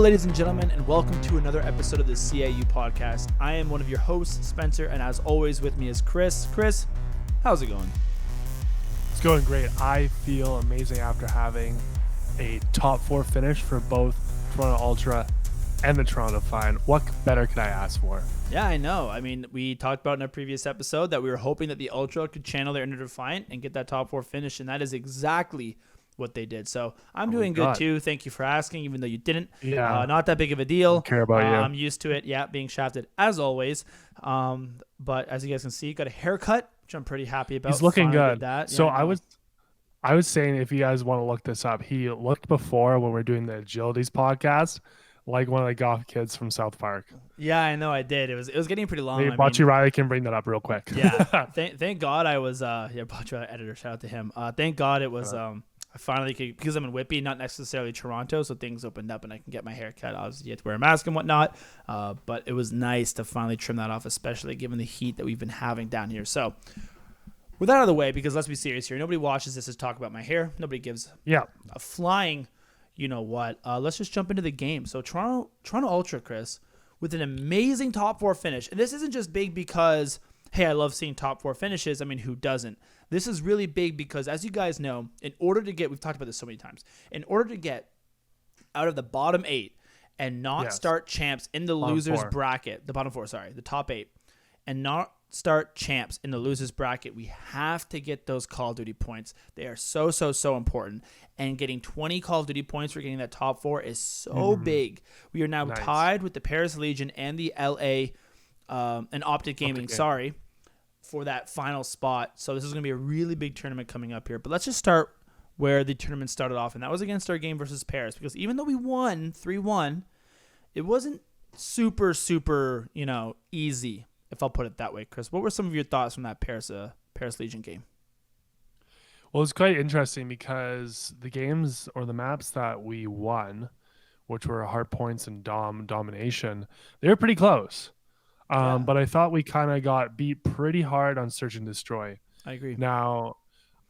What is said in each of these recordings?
ladies and gentlemen, and welcome to another episode of the CIU podcast. I am one of your hosts, Spencer, and as always with me is Chris. Chris, how's it going? It's going great. I feel amazing after having a top four finish for both Toronto Ultra and the Toronto Fine. What better could I ask for? Yeah, I know. I mean, we talked about in a previous episode that we were hoping that the Ultra could channel their inner Defiant and get that top four finish, and that is exactly what they did. So I'm doing good too. Thank you for asking, even though you didn't. Yeah. Not that big of a deal. Don't care about you. I'm used to it. Yeah, being shafted as always. But as you guys can see, got a haircut, which I'm pretty happy about. He's looking Finally good. did that. So Yeah, I was saying, if you guys want to look this up, he looked before when we were doing the Agilities podcast like one of the goth kids from South Park. Yeah, I know I did. It was getting pretty long. Maybe Bocce Riley can bring that up real quick. Yeah. Thank God I was Bocce Riley editor, shout out to him. Thank God it was I finally could, because I'm in Whitby, not necessarily Toronto, so things opened up and I can get my hair cut. Obviously, you have to wear a mask and whatnot, but it was nice to finally trim that off, especially given the heat that we've been having down here. So, with that out of the way, because let's be serious here, nobody watches this to talk about my hair. Nobody gives a flying, you know what. Let's just jump into the game. So, Toronto Ultra, Chris, with an amazing top four finish, and this isn't just big because, hey, I love seeing top four finishes. I mean, who doesn't? This is really big because, as you guys know, in order to get, we've talked about this so many times, in order to get out of the bottom eight and not start champs in the losers bracket, the bottom four, sorry, the top eight, and not start champs in the losers bracket, we have to get those Call of Duty points. They are so important. And getting 20 Call of Duty points for getting that top four is so big. We are now tied with the Paris Legion and the LA and Optic Gaming, for that final spot. So this is going to be a really big tournament coming up here. But let's just start where the tournament started off, and that was against our game versus Paris. Because even though we won 3-1, it wasn't super, easy, if I'll put it that way. Chris, what were some of your thoughts from that Paris Legion game? Well, it's quite interesting because the games or the maps that we won, which were hard points and domination, they were pretty close. But I thought we kind of got beat pretty hard on Search and Destroy. I agree. Now,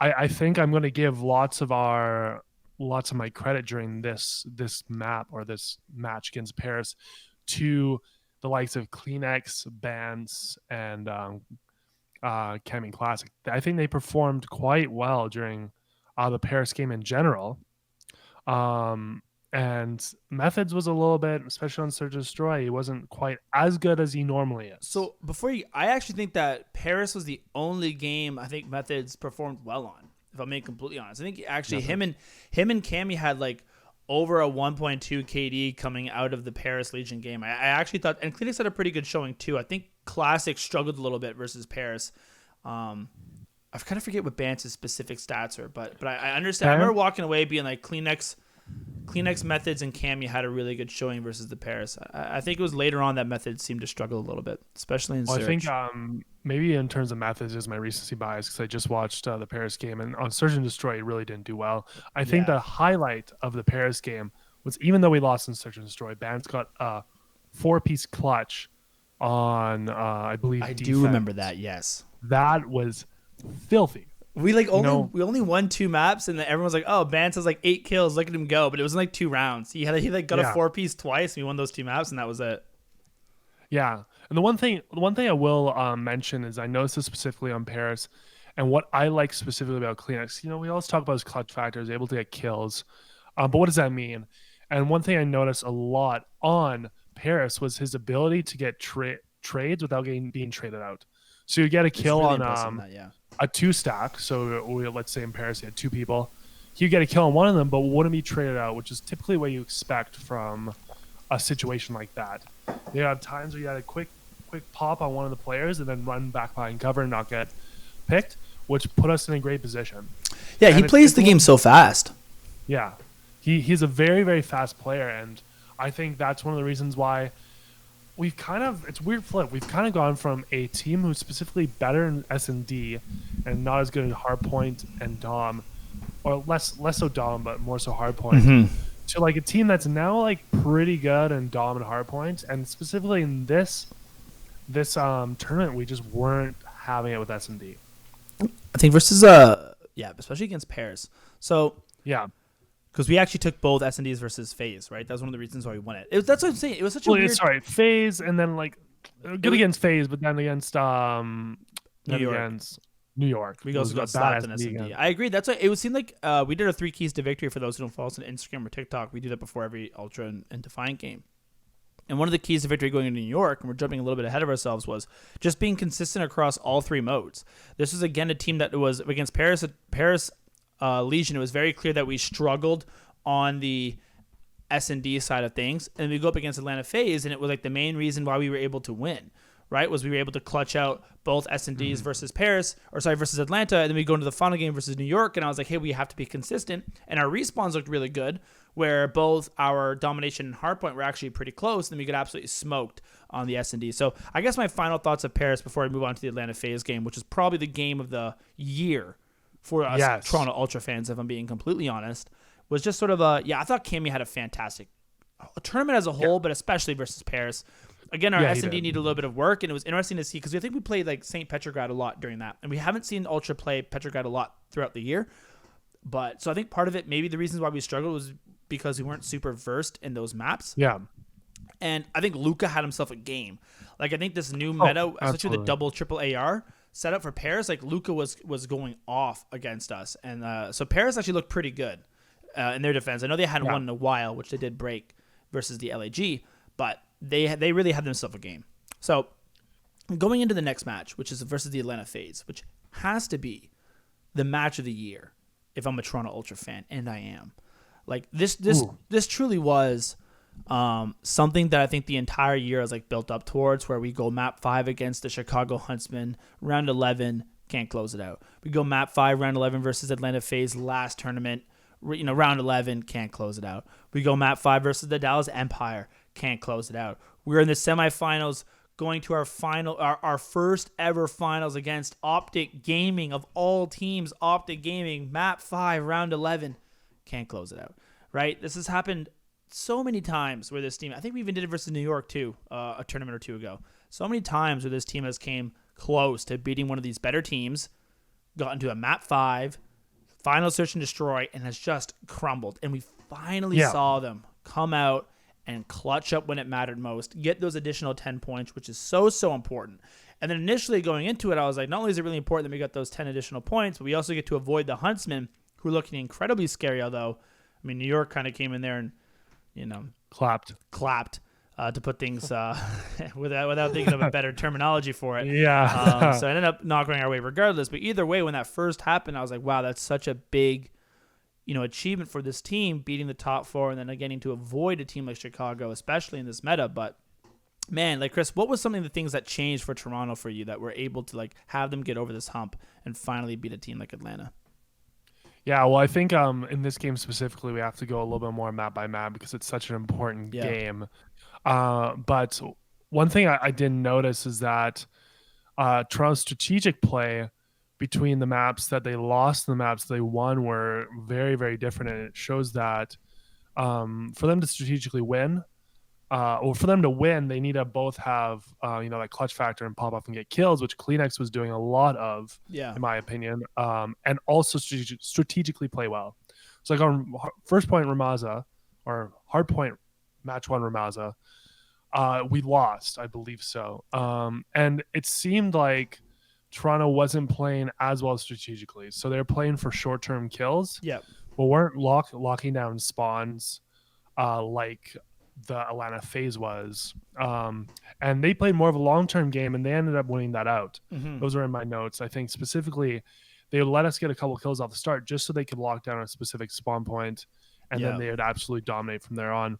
I think I'm going to give lots of my credit during this map or this match against Paris to the likes of Kleenex, Bance, and Camming Classic. I think they performed quite well during the Paris game in general. And Methods was a little bit, especially on Search and Destroy, he wasn't quite as good as he normally is. So I actually think that Paris was the only game I think Methods performed well on, if I'm being completely honest. I think actually him and Cammy had like over a 1.2 KD coming out of the Paris Legion game. I actually thought, and Kleenex had a pretty good showing too. I think Classic struggled a little bit versus Paris. I kind of forget what Bance's specific stats are, but I understand. I remember walking away being like Kleenex, Methods, and Cammy had a really good showing versus the Paris. I think it was later on that Methods seemed to struggle a little bit, especially in Search. I think maybe in terms of Methods is my recency bias because I just watched the Paris game, and on Search and Destroy it really didn't do well. I think the highlight of the Paris game was, even though we lost in Search and Destroy, Bance got a 4-piece clutch on I believe I defense. do remember that. Yes, that was filthy. We only won 2 maps, and then everyone's like, "Oh, Bance has like 8 kills. Look at him go!" But it was in like 2 rounds. He got a 4-piece twice, and we won those 2 maps, and that was it. Yeah, and the one thing I will mention is I noticed this specifically on Paris, and what I like specifically about Kleenex. We always talk about his clutch factors, able to get kills, but what does that mean? And one thing I noticed a lot on Paris was his ability to get trades without being traded out. So you get a kill really on a 2-stack. So let's say in Paris he had 2 people. He'd get a kill on one of them, but wouldn't be traded out, which is typically what you expect from a situation like that. You have times where you had a quick pop on one of the players and then run back behind cover and not get picked, which put us in a great position. Yeah, he plays the game so fast. Yeah, he's a very, very fast player, and I think that's one of the reasons why we've it's weird flip. We've kind of gone from a team who's specifically better in S&D and not as good at hardpoint and dom, or less so dom, but more so hardpoint, to like a team that's now like pretty good in dom and hardpoint. And specifically in this tournament, we just weren't having it with S&D. I think versus especially against Paris. So yeah, Because we actually took both S&Ds versus Faze, right? That was one of the reasons why we won it. That's what I'm saying. It was such a weird... Sorry, Faze, and then like good against Faze, but then against New York. Against New York. We also got slapped in S&D. I agree. That's what it would seem like. We did our 3 keys to victory. For those who don't follow us on Instagram or TikTok, we do that before every Ultra and Defiant game. And one of the keys to victory going into New York, and we're jumping a little bit ahead of ourselves, was just being consistent across all 3 modes. This was, again, a team that was against Paris Legion. It was very clear that we struggled on the S&D side of things. And we go up against Atlanta Faze, and it was like the main reason why we were able to win, right? Was we were able to clutch out both S&Ds versus versus Atlanta. And then we go into the final game versus New York. And I was like, hey, we have to be consistent. And our respawns looked really good, where both our domination and hardpoint were actually pretty close, and we got absolutely smoked on the S&D. So I guess my final thoughts of Paris before I move on to the Atlanta Faze game, which is probably the game of the year for us Toronto Ultra fans, if I'm being completely honest, was just sort of I thought Cammy had a fantastic tournament as a whole, but especially versus Paris. Again, our S&D needed a little bit of work, and it was interesting to see because I think we played like St. Petrograd a lot during that, and we haven't seen Ultra play Petrograd a lot throughout the year. But so I think part of it, maybe the reasons why we struggled was because we weren't super versed in those maps. Yeah. And I think Luca had himself a game. Like I think this new meta, especially the double triple AR setup for Paris, like Luca was going off against us. And so Paris actually looked pretty good in their defense. I know they hadn't won in a while, which they did break versus the LAG, but they really had themselves a game. So going into the next match, which is versus the Atlanta Faze, which has to be the match of the year if I'm a Toronto Ultra fan, and I am. Like this truly was something that I think the entire year was like built up towards, where we go map 5 against the Chicago Huntsmen, round 11, can't close it out. We go map 5, round 11 versus Atlanta Faze last tournament, round 11, can't close it out. We go map 5 versus the Dallas Empire, can't close it out. We're in the semifinals, going to our first ever finals against Optic Gaming of all teams. Optic Gaming, map 5, round 11, can't close it out, right? This has happened so many times where this team, I think we even did it versus New York too, a tournament or 2 ago. So many times where this team has came close to beating one of these better teams, got into a map 5, final search and destroy, and has just crumbled. And we finally saw them come out and clutch up when it mattered most, get those additional 10 points, which is so important. And then initially going into it, I was like, not only is it really important that we got those 10 additional points, but we also get to avoid the Huntsmen, who are looking incredibly scary, although, I mean, New York kind of came in there and, clapped to put things without thinking of a better terminology for it. Yeah. So I ended up not going our way regardless. But either way, when that first happened, I was like, wow, that's such a big, achievement for this team, beating the top 4 and then getting to avoid a team like Chicago, especially in this meta. But man, like Chris, what was some of the things that changed for Toronto for you that were able to like have them get over this hump and finally beat a team like Atlanta? Yeah, well, I think in this game specifically, we have to go a little bit more map by map because it's such an important game. But one thing I didn't notice is that Toronto's strategic play between the maps that they lost and the maps they won were very, very different. And it shows that for them to strategically win, or for them to win, they need to both have, that clutch factor and pop off and get kills, which Kleenex was doing a lot of, in my opinion, and also strategically play well. So like on first point Ramaza, or hard point match 1 Ramaza, we lost, I believe so. And it seemed like Toronto wasn't playing as well strategically. So they're playing for short-term kills, but weren't locking down spawns like the Atlanta Faze was. And they played more of a long-term game, and they ended up winning that out. Those are in my notes. I think specifically they would let us get a couple kills off the start just so they could lock down a specific spawn point, and then they would absolutely dominate from there on.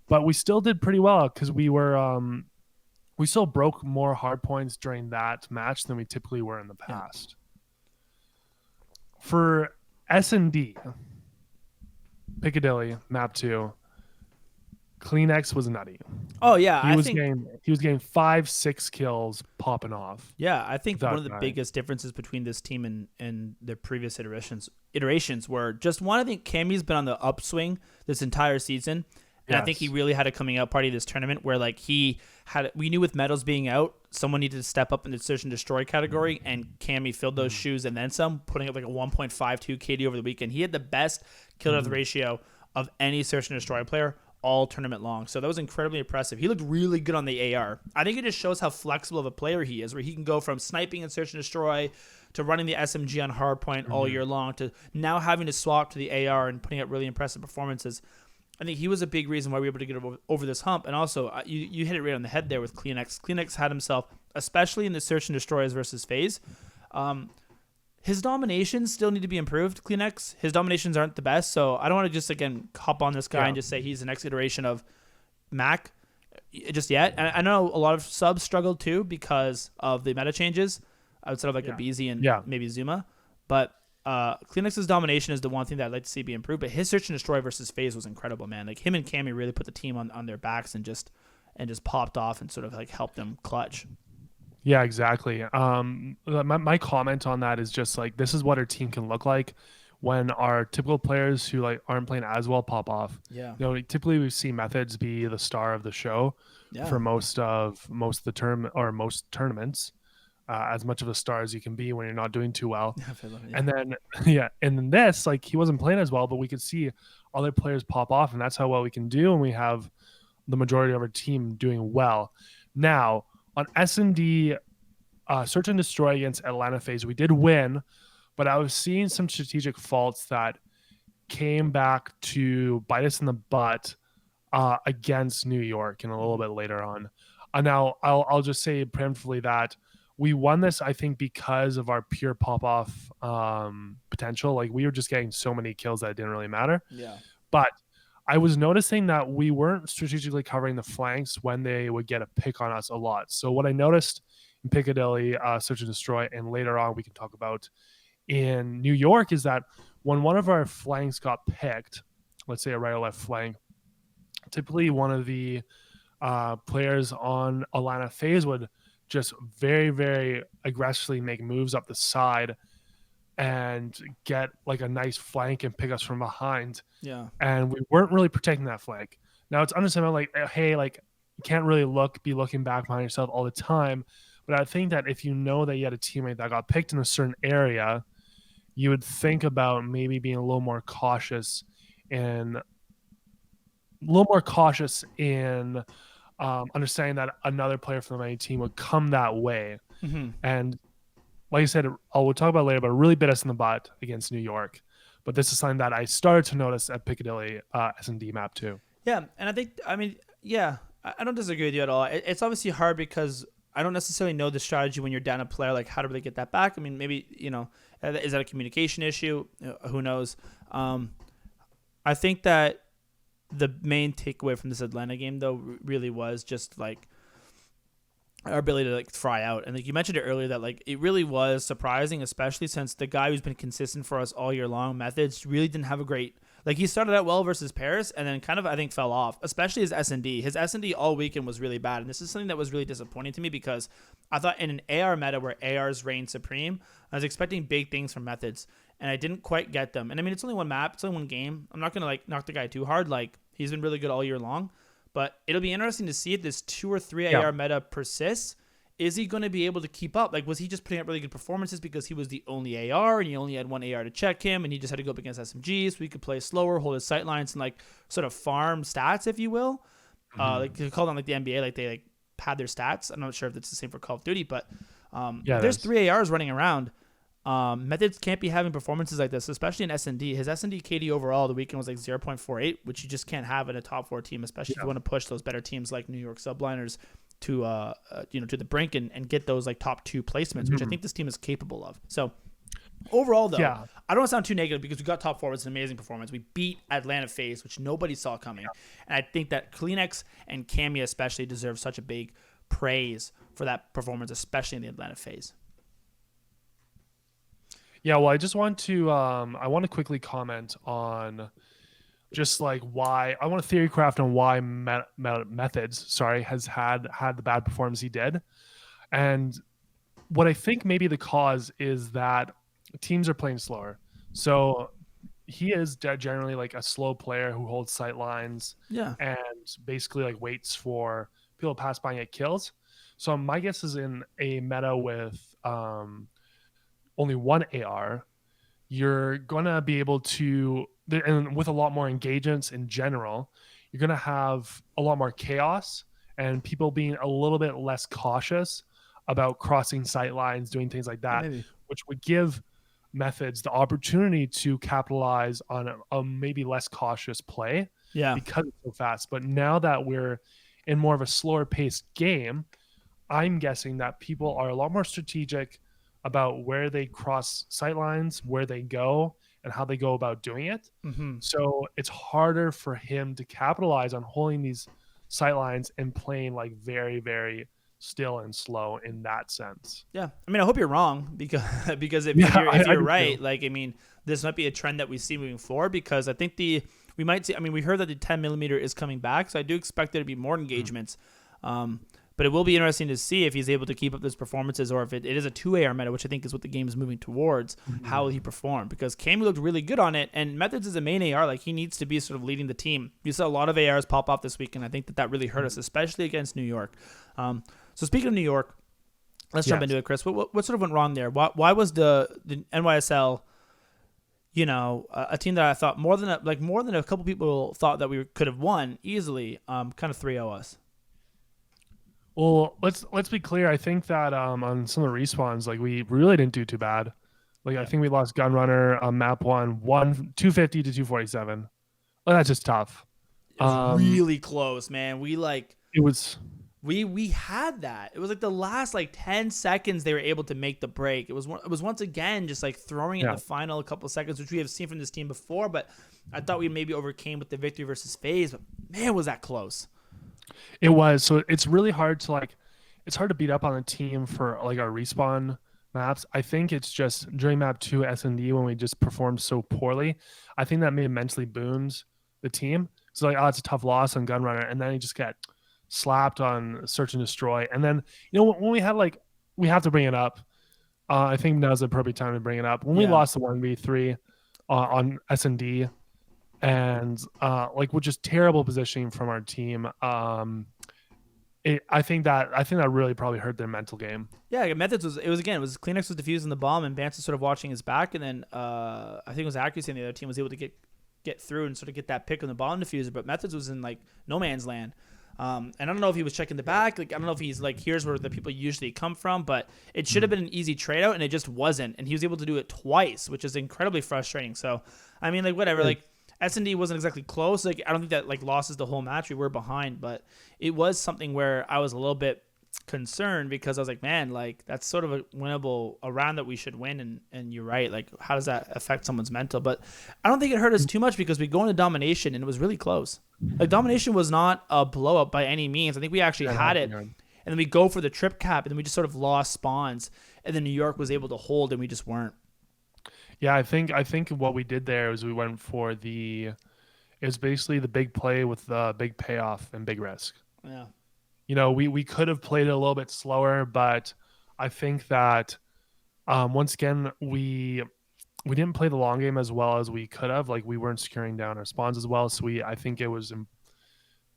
But we still did pretty well because we still broke more hard points during that match than we typically were in the past. For S&D, Piccadilly, map 2, Kleenex was nutty. Oh yeah, he was getting 5-6 kills popping off. Yeah, I think one of the biggest differences between this team and their previous iterations were just one. I think Cammy's been on the upswing this entire season, And I think he Yes. really had a coming out party this tournament where like we knew with medals being out, someone needed to step up in the search and destroy category, and Cammy filled those shoes and then some, putting up like a 1.52 KD over the weekend. He had the best kill death ratio of any search and destroy player all tournament long. So that was incredibly impressive. He looked really good on the AR. I think it just shows how flexible of a player he is, where he can go from sniping and search and destroy to running the SMG on hardpoint all year long to now having to swap to the AR and putting up really impressive performances. I think he was a big reason why we were able to get over this hump. And also, you hit it right on the head there with Kleenex. Kleenex had himself, especially in the search and destroys versus phase, his dominations still need to be improved, Kleenex. His dominations aren't the best, so I don't want to just, again, hop on this guy and just say he's the next iteration of Mac just yet. And I know a lot of subs struggled too because of the meta changes outside of like Abizi and maybe Zuma. But Kleenex's domination is the one thing that I'd like to see be improved. But his search and destroy versus phase was incredible, man. Like him and Cammy really put the team on their backs and just popped off and sort of like helped them clutch. Yeah, exactly. My comment on that is just like, this is what our team can look like when our typical players who like aren't playing as well pop off. Yeah. You know, typically we see Methods be the star of the show for most of the term or most tournaments, as much of a star as you can be when you're not doing too well. And then and then this, like, he wasn't playing as well, but we could see other players pop off, and that's how well we can do, and we have the majority of our team doing well. Now, on S&D Search and Destroy against Atlanta Faze, we did win, but I was seeing some strategic faults that came back to bite us in the butt against New York and a little bit later on. Now, I'll just say preemptively that we won this, I think, because of our pure pop-off potential. Like, we were just getting so many kills that it didn't really matter. Yeah. But I was noticing that we weren't strategically covering the flanks when they would get a pick on us a lot. So what I noticed in Piccadilly, Search and Destroy, and later on we can talk about in New York, is that when one of our flanks got picked, let's say a right or left flank, typically one of the players on Atlanta Faze would just very, very aggressively make moves up the side and get like a nice flank and pick us from behind. Yeah. And we weren't really protecting that flank. Now it's understandable, like, hey, like, you can't really be looking back behind yourself all the time. But I think that if you know that you had a teammate that got picked in a certain area, you would think about maybe being a little more cautious in understanding that another player from the main team would come that way. Mm-hmm. And like I said, we'll talk about it later, but it really bit us in the butt against New York. But this is something that I started to notice at Piccadilly S&D map too. Yeah, and I don't disagree with you at all. It's obviously hard because I don't necessarily know the strategy when you're down a player, like how to really get that back. I mean, maybe, is that a communication issue? Who knows? I think that the main takeaway from this Atlanta game, though, really was just like our ability to like fry out. And like you mentioned it earlier, that like it really was surprising, especially since the guy who's been consistent for us all year long, Methods, really didn't have a great, like, he started out well versus Paris and then kind of, I think, fell off, especially his S&D. His S&D all weekend was really bad. And this is something that was really disappointing to me because I thought in an AR meta where ARs reign supreme, I was expecting big things from Methods and I didn't quite get them. And I mean, it's only one map, it's only one game. I'm not going to like knock the guy too hard. Like, he's been really good all year long, but it'll be interesting to see if this 2 or 3 AR meta persists. Is he going to be able to keep up? Like, was he just putting up really good performances because he was the only AR and he only had one AR to check him and he just had to go up against SMGs so he could play slower, hold his sight lines, and like sort of farm stats, if you will? Like they call them like the NBA, like they like pad their stats. I'm not sure if it's the same for Call of Duty, but there's 3 ARs running around. Methods can't be having performances like this, especially in S&D. His S&D KD overall the weekend was like 0.48, which you just can't have in a top 4 team, especially if you want to push those better teams like New York Subliners to to the brink and get those like top 2 placements, which I think this team is capable of. So overall, though, I don't want to sound too negative because we got top 4. It's an amazing performance. We beat Atlanta Faze, which nobody saw coming, and I think that Kleenex and Cammy especially deserve such a big praise for that performance, especially in the Atlanta Faze. Yeah, well, I just want to quickly comment on just like why I want to theory craft on why Methods has had the bad performance he did. And what I think maybe the cause is that teams are playing slower. So he is generally like a slow player who holds sight lines Yeah. and basically like waits for people to pass by and get kills. So my guess is in a meta with only one AR, you're gonna be able to, and with a lot more engagements in general, you're gonna have a lot more chaos and people being a little bit less cautious about crossing sight lines, doing things like Yeah, that, maybe. which would give methods the opportunity to capitalize on a maybe less cautious play Yeah. because it's so fast. But now that we're in more of a slower paced game, I'm guessing that people are a lot more strategic about where they cross sight lines, where they go, and how they go about doing it. Mm-hmm. So it's harder for him to capitalize on holding these sight lines and playing like very, very still and slow in that sense. Yeah, I mean, I hope you're wrong because because if Yeah, you're if I you're do right, too. like I mean, this might be a trend that we see moving forward because I think we might see. I mean, we heard that the 10 millimeter is coming back, so I do expect there to be more engagements. Um, but it will be interesting to see if he's able to keep up those performances or if it is a 2 AR meta, which I think is what the game is moving towards. How will he perform? Because Cammy looked really good on it, and Methods is a main AR. Like he needs to be sort of leading the team. You saw a lot of ARs pop off this week, and I think that really hurt us, especially against New York. So speaking of New York. Let's jump Yes. into it, Chris. What sort of went wrong there? Why was the NYSL, a team that I thought more than a couple people thought that we could have won easily, kind of 3-0 us. Well, let's be clear. I think that on some of the respawns, like we really didn't do too bad. Like I Yeah. think we lost Gunrunner on map one 250 to 247. Well, that's just tough. It was Um, really close, man. it was We had that. It was like the last 10 seconds they were able to make the break. It was once again just like throwing it in yeah, the final couple of seconds, which we have seen from this team before, but I thought we maybe overcame with the victory versus Faze, but man, was that close. it was. So it's really hard to it's hard to beat up on a team for like our respawn maps. I think it's just during map two S&D when we just performed so poorly. I think that may mentally boons the team. So like, oh, it's a tough loss on Gunrunner, and then you just get slapped on Search and Destroy, and then when we had we have to bring it up. I think now's the appropriate time to bring it up. When we Yeah. lost the 1v3 on S&D, and with just terrible positioning from our team, I think that really probably hurt their mental game. Yeah, Methods was Kleenex was defusing the bomb and Bance was sort of watching his back, and then I think it was Accuracy and the other team was able to get through and sort of get that pick on the bomb diffuser, but Methods was in no man's land. And I don't know if he was checking the back. Like I don't know if he's here's where the people usually come from, but it should have been an easy trade out, and it just wasn't. And he was able to do it twice, which is incredibly frustrating. So, I mean, whatever. S&D wasn't exactly close. I don't think that losses the whole match. We were behind, but it was something where I was a little bit concerned because I was like, man, that's sort of a round that we should win. And you're right. How does that affect someone's mental? But I don't think it hurt us too much because we go into domination and it was really close. Domination was not a blow up by any means. I think we actually had it. And then we go for the trip cap and then we just sort of lost spawns. And then New York was able to hold and we just weren't. Yeah, I think what we did there was we went for it was basically the big play with the big payoff and big risk. Yeah. We could have played it a little bit slower, but I think that once again we didn't play the long game as well as we could have. Like we weren't securing down our spawns as well. So I think it was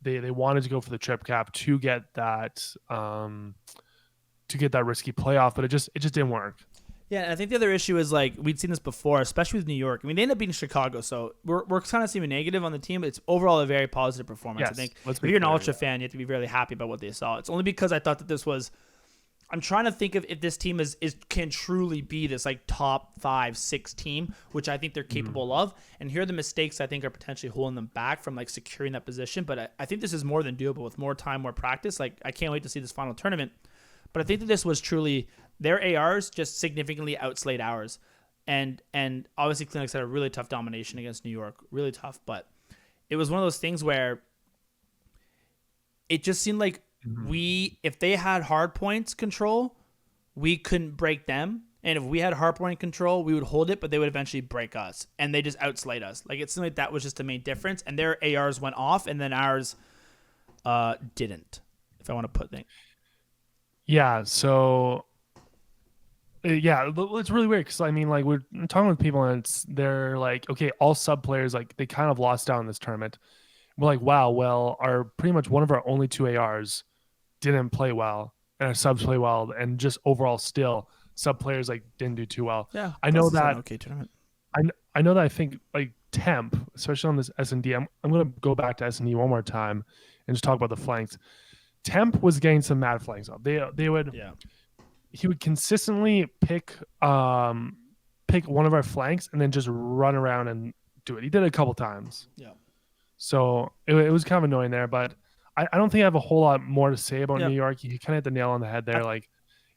they wanted to go for the trip cap to get that risky playoff, but it just didn't work. Yeah, and I think the other issue is we'd seen this before, especially with New York. I mean, they ended up beating Chicago, so we're kind of seeming negative on the team, but it's overall a very positive performance. Yes, I think let's if be you're an clear, Ultra yeah. fan, you have to be really happy about what they saw. It's only because I thought that this was. I'm trying to think of if this team can truly be this top 5-6 team, which I think they're capable of. And here are the mistakes I think are potentially holding them back from securing that position. But I think this is more than doable with more time, more practice. I can't wait to see this final tournament. But I think that this was truly their ARs just significantly outslayed ours. And obviously Clinics had a really tough domination against New York. Really tough. But it was one of those things where it just seemed like if they had hard points control, we couldn't break them. And if we had hard point control, we would hold it, but they would eventually break us. And they just outslayed us. It seemed like that was just the main difference. And their ARs went off, and then ours didn't, if I want to put things. Yeah, so Yeah, it's really weird because I mean, like we're talking with people and they're like, okay, all sub players like they kind of lost out in this tournament. We're like, wow, well, our pretty much one of our only two ARs didn't play well, and our subs play well, and just overall still sub players like didn't do too well. Yeah, I know this is an that okay tournament. I know that I think like temp, especially on this S&D. I'm gonna go back to S&D one more time and just talk about the flanks. Temp was getting some mad flanks off. They would Yeah. He would consistently pick one of our flanks and then just run around and do it. He did it a couple times. Yeah. So it was kind of annoying there, but I don't think I have a whole lot more to say about Yeah. New York. You kind of hit the nail on the head there. Like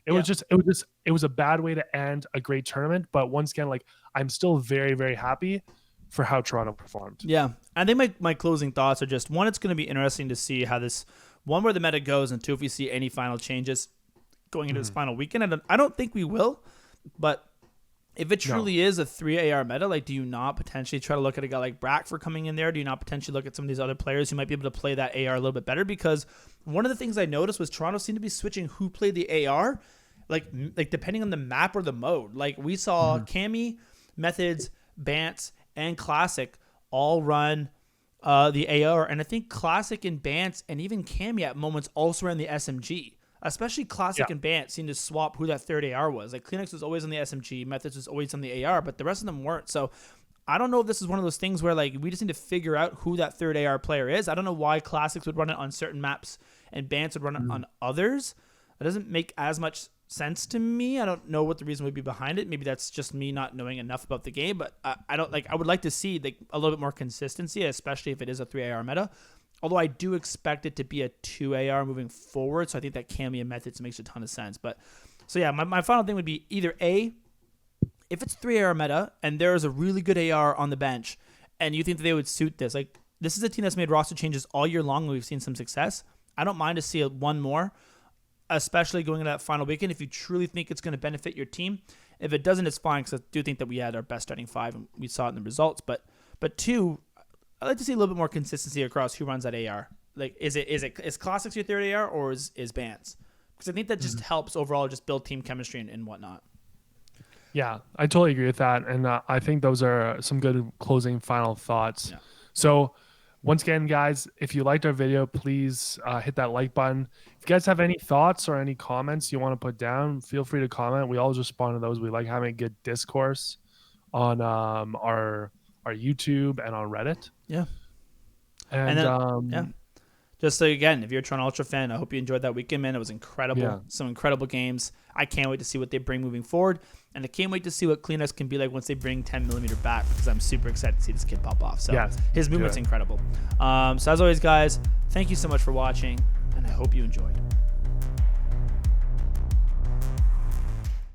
it Yeah. was a bad way to end a great tournament. But once again, like I'm still very, very happy for how Toronto performed. Yeah. I think my closing thoughts are just, one, it's going to be interesting to see how this, one, where the meta goes, and two, if we see any final changes going into this final weekend. I don't think we will, but if it truly is a 3 AR meta, like, do you not potentially try to look at a guy like Brack for coming in there? Do you not potentially look at some of these other players who might be able to play that AR a little bit better? Because one of the things I noticed was Toronto seemed to be switching who played the AR, like depending on the map or the mode. Like we saw Cammy, Methods, Bance, and Classic all run the AR, and I think Classic and Bance and even Cammy at moments also ran the SMG. Especially Classic and Bant seemed to swap who that third AR was. Like Kleenex was always on the SMG, Methods was always on the AR, but the rest of them weren't. So I don't know if this is one of those things where like we just need to figure out who that third AR player is. I don't know why Classics would run it on certain maps and Bants would run it on others. It doesn't make as much sense to me. I don't know what the reason would be behind it. Maybe that's just me not knowing enough about the game, but I would like to see like a little bit more consistency, especially if it is a 3 AR meta. Although I do expect it to be a 2 AR moving forward, so I think that Cammy and Methods makes a ton of sense. But so yeah, my final thing would be either A, if it's 3 AR meta and there is a really good AR on the bench, and you think that they would suit this, like this is a team that's made roster changes all year long, and we've seen some success. I don't mind to see one more, especially going into that final weekend if you truly think it's going to benefit your team. If it doesn't, it's fine, because I do think that we had our best starting 5 and we saw it in the results. But two, I'd like to see a little bit more consistency across who runs that AR. Like, is Classics your third AR or is Bance? Because I think that just helps overall just build team chemistry and whatnot. Yeah, I totally agree with that, and I think those are some good closing final thoughts. Yeah. So once again, guys, if you liked our video, please hit that like button. If you guys have any thoughts or any comments you want to put down, feel free to comment. We always respond to those. We like having a good discourse on our YouTube and on Reddit. Yeah. And then, yeah. Just so again, if you're a Toronto Ultra fan, I hope you enjoyed that weekend, man. It was incredible. Yeah. Some incredible games. I can't wait to see what they bring moving forward. And I can't wait to see what Kleenex can be like once they bring 10mm back, because I'm super excited to see this kid pop off. So his movement's incredible. So as always, guys, thank you so much for watching, and I hope you enjoyed.